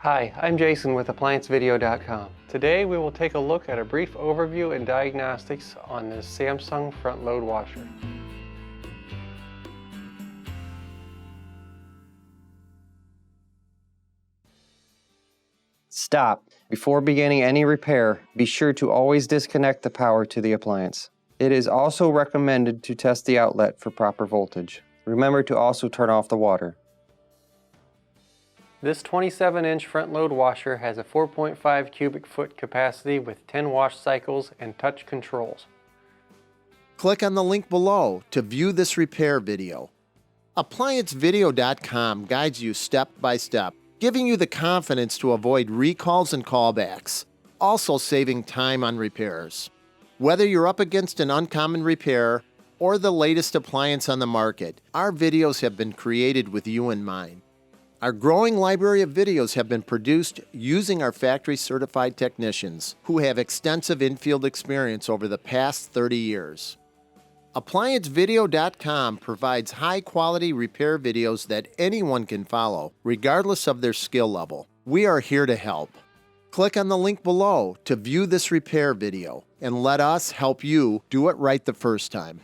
Hi, I'm Jason with ApplianceVideo.com. Today we will take a look at a brief overview and diagnostics on this Samsung front load washer. Stop. Before beginning any repair, be sure to always disconnect the power to the appliance. It is also recommended to test the outlet for proper voltage. Remember to also turn off the water. This 27-inch front load washer has a 4.5 cubic foot capacity with 10 wash cycles and touch controls. Click on the link below to view this repair video. ApplianceVideo.com guides you step by step, giving you the confidence to avoid recalls and callbacks, also saving time on repairs. Whether you're up against an uncommon repair or the latest appliance on the market, our videos have been created with you in mind. Our growing library of videos have been produced using our factory-certified technicians who have extensive infield experience over the past 30 years. ApplianceVideo.com provides high-quality repair videos that anyone can follow, regardless of their skill level. We are here to help. Click on the link below to view this repair video and let us help you do it right the first time.